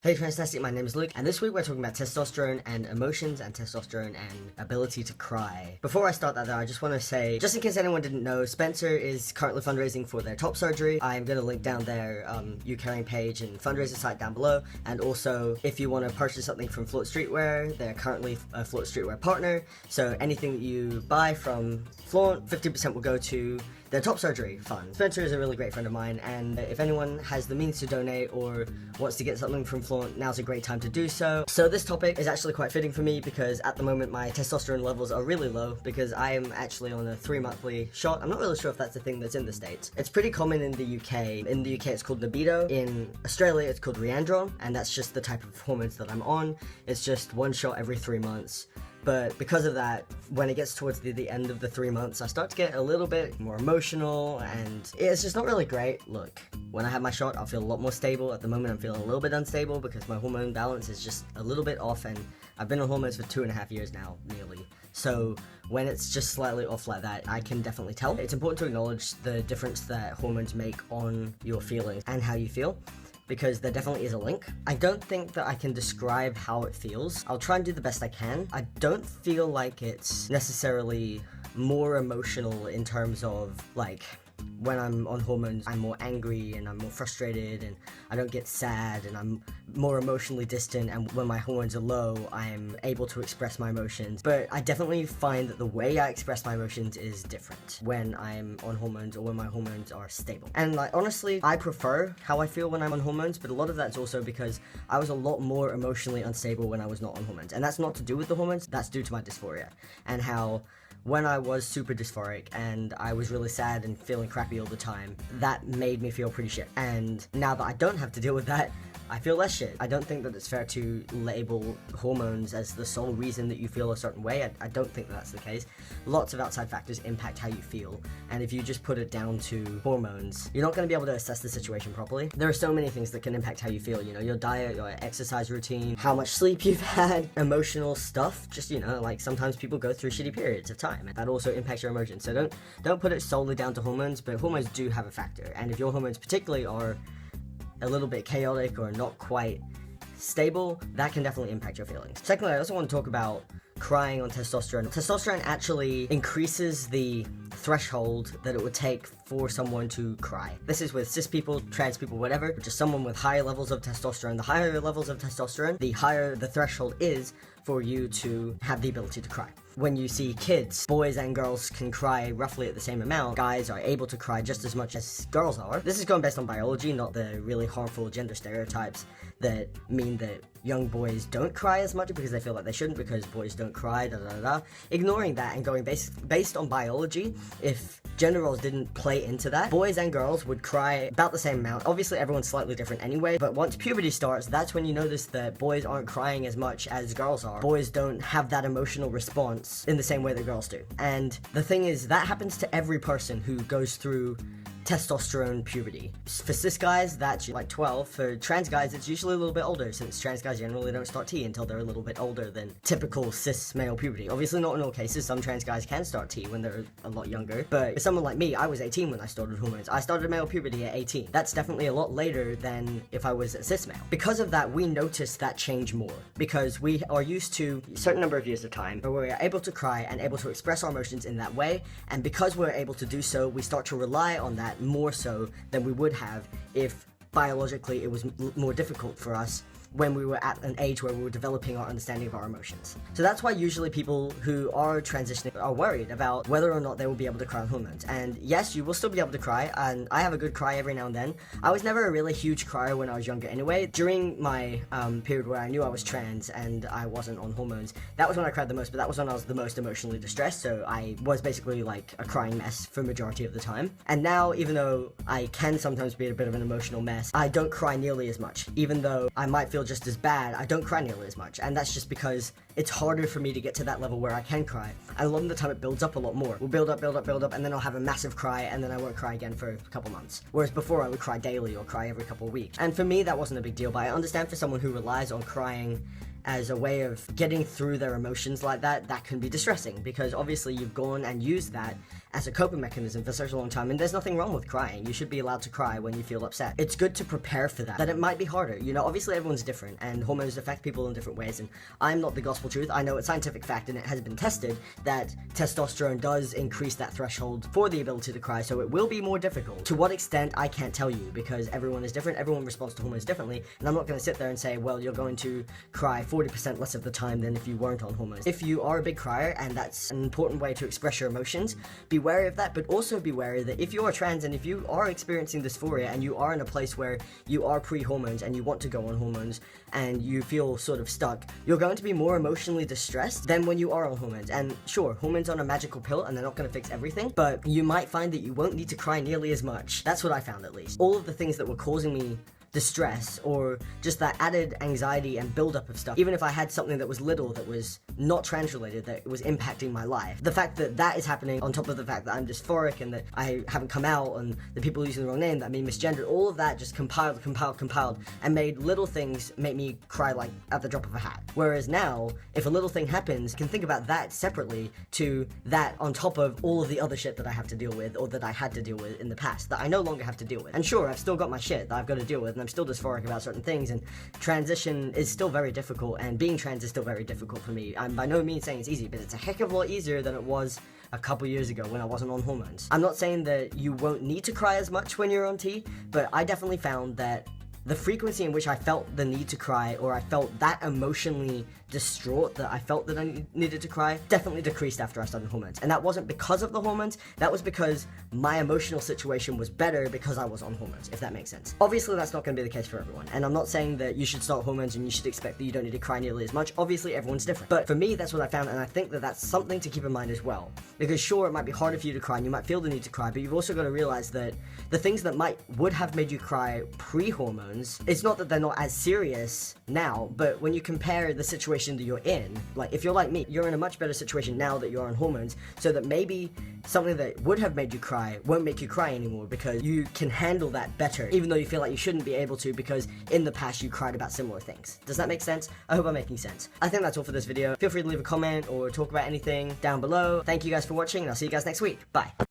Hey Fantastic, my name is Luke, and this week we're talking about testosterone and emotions and testosterone and ability to cry. Before I start that though, I just want to say, just in case anyone didn't know, Spencer is currently fundraising for their top surgery. I'm going to link down their UCaring page and fundraiser site down below, and also if you want to purchase something from Float Streetwear, they're currently a Float Streetwear partner, so anything that you buy from Float, 50% will go to their top surgery fund. Spencer is a really great friend of mine, and if anyone has the means to donate or wants to get something from Flaunt, now's a great time to do so. So this topic is actually quite fitting for me because at the moment my testosterone levels are really low because I am actually on a 3-monthly shot. I'm not really sure if that's a thing that's in the States. It's pretty common in the UK. In the UK it's called Libido. In Australia it's called Reandron, and that's just the type of hormones that I'm on. It's just one shot every 3 months. But because of that, when it gets towards the end of the 3 months, I start to get a little bit more emotional, and it's just not really great. Look, when I have my shot, I'll feel a lot more stable. At the moment, I'm feeling a little bit unstable because my hormone balance is just a little bit off, and I've been on hormones for 2.5 years now, nearly. So when it's just slightly off like that, I can definitely tell. It's important to acknowledge the difference that hormones make on your feelings and how you feel, because there definitely is a link. I don't think that I can describe how it feels. I'll try and do the best I can. I don't feel like it's necessarily more emotional in terms of like, when I'm on hormones, I'm more angry and I'm more frustrated and I don't get sad and I'm more emotionally distant, and when my hormones are low, I'm able to express my emotions. But I definitely find that the way I express my emotions is different when I'm on hormones or when my hormones are stable. And like, honestly, I prefer how I feel when I'm on hormones, but a lot of that's also because I was a lot more emotionally unstable when I was not on hormones. And that's not to do with the hormones, that's due to my dysphoria and how when I was super dysphoric and I was really sad and feeling crappy all the time, that made me feel pretty shit. And now that I don't have to deal with that, I feel less shit. I don't think that it's fair to label hormones as the sole reason that you feel a certain way. I don't think that's the case. Lots of outside factors impact how you feel, and if you just put it down to hormones, you're not going to be able to assess the situation properly. There are so many things that can impact how you feel, you know, your diet, your exercise routine, how much sleep you've had, emotional stuff, just, you know, like sometimes people go through shitty periods of time, and that also impacts your emotions. So don't put it solely down to hormones, but hormones do have a factor, and if your hormones particularly are a little bit chaotic or not quite stable, that can definitely impact your feelings. Secondly, I also want to talk about crying on testosterone. Testosterone actually increases the threshold that it would take for someone to cry. This is with cis people, trans people, whatever, just someone with higher levels of testosterone. The higher levels of testosterone, the higher the threshold is for you to have the ability to cry. When you see kids, boys and girls can cry roughly at the same amount. Guys are able to cry just as much as girls are. This is going based on biology, not the really harmful gender stereotypes that mean that young boys don't cry as much because they feel like they shouldn't because boys don't cry, Ignoring that and going based on biology, if gender roles didn't play into that, boys and girls would cry about the same amount. Obviously everyone's slightly different anyway, but once puberty starts, that's when you notice that boys aren't crying as much as girls are. Boys don't have that emotional response in the same way that girls do. And the thing is, that happens to every person who goes through testosterone puberty. For cis guys, that's like 12. For trans guys, it's usually a little bit older, since trans guys generally don't start T until they're a little bit older than typical cis male puberty. Obviously not in all cases, some trans guys can start T when they're a lot younger, but for someone like me, I was 18 when I started hormones. I started male puberty at 18. That's definitely a lot later than if I was a cis male. Because of that, we notice that change more, because we are used to a certain number of years of time where we're able to cry and able to express our emotions in that way, and because we're able to do so, we start to rely on that more so than we would have if biologically it was more difficult for us when we were at an age where we were developing our understanding of our emotions. So that's why usually people who are transitioning are worried about whether or not they will be able to cry on hormones. And yes, you will still be able to cry, and I have a good cry every now and then. I was never a really huge crier when I was younger anyway. During my period where I knew I was trans and I wasn't on hormones, that was when I cried the most, but that was when I was the most emotionally distressed, so I was basically like a crying mess for majority of the time. And now, even though I can sometimes be a bit of an emotional mess, I don't cry nearly as much. Even though I might feel just as bad, I don't cry nearly as much, and that's just because it's harder for me to get to that level where I can cry, and a lot of the time it builds up a lot more. We'll build up, and then I'll have a massive cry, and then I won't cry again for a couple months. Whereas before I would cry daily or cry every couple of weeks. And for me, that wasn't a big deal, but I understand for someone who relies on crying as a way of getting through their emotions like that can be distressing, because obviously you've gone and used that as a coping mechanism for such a long time, and there's nothing wrong with crying. You should be allowed to cry when you feel upset. It's good to prepare for that it might be harder. You know, obviously everyone's different, and hormones affect people in different ways, and I'm not the gospel truth. I know it's scientific fact, and it has been tested that testosterone does increase that threshold for the ability to cry, so it will be more difficult. To what extent, I can't tell you, because everyone is different, everyone responds to hormones differently, and I'm not going to sit there and say, well, you're going to cry 40% less of the time than if you weren't on hormones. If you are a big crier, and that's an important way to express your emotions, be wary of that, but also be wary that if you are trans and if you are experiencing dysphoria and you are in a place where you are pre-hormones and you want to go on hormones and you feel sort of stuck, you're going to be more emotionally distressed than when you are on hormones. And sure, hormones aren't a magical pill and they're not going to fix everything, but you might find that you won't need to cry nearly as much. That's what I found, at least. All of the things that were causing me distress, or just that added anxiety and buildup of stuff, even if I had something that was little, that was not trans related, that was impacting my life, the fact that that is happening on top of the fact that I'm dysphoric and that I haven't come out and the people using the wrong name, that I'm being misgendered, all of that just compiled and made little things make me cry like at the drop of a hat. Whereas now, if a little thing happens, I can think about that separately to that on top of all of the other shit that I have to deal with, or that I had to deal with in the past, that I no longer have to deal with. And sure, I've still got my shit that I've got to deal with, and I'm still dysphoric about certain things, and transition is still very difficult, and being trans is still very difficult for me. I'm by no means saying it's easy, but it's a heck of a lot easier than it was a couple years ago when I wasn't on hormones. I'm not saying that you won't need to cry as much when you're on T, but I definitely found that the frequency in which I felt the need to cry, or I felt that emotionally distraught that I felt that I needed to cry, definitely decreased after I started hormones. And that wasn't because of the hormones, that was because my emotional situation was better because I was on hormones, if that makes sense. Obviously that's not going to be the case for everyone, and I'm not saying that you should start hormones and you should expect that you don't need to cry nearly as much. Obviously everyone's different, but for me that's what I found, and I think that that's something to keep in mind as well, because sure, it might be harder for you to cry and you might feel the need to cry, but you've also got to realize that the things that would have made you cry pre-hormones, it's not that they're not as serious now, but when you compare the situation that you're in, like if you're like me, you're in a much better situation now that you're on hormones, so that maybe something that would have made you cry won't make you cry anymore, because you can handle that better, even though you feel like you shouldn't be able to, because in the past you cried about similar things. Does that make sense? I hope I'm making sense. I think that's all for this video. Feel free to leave a comment or talk about anything down below. Thank you guys for watching, and I'll see you guys next week. Bye.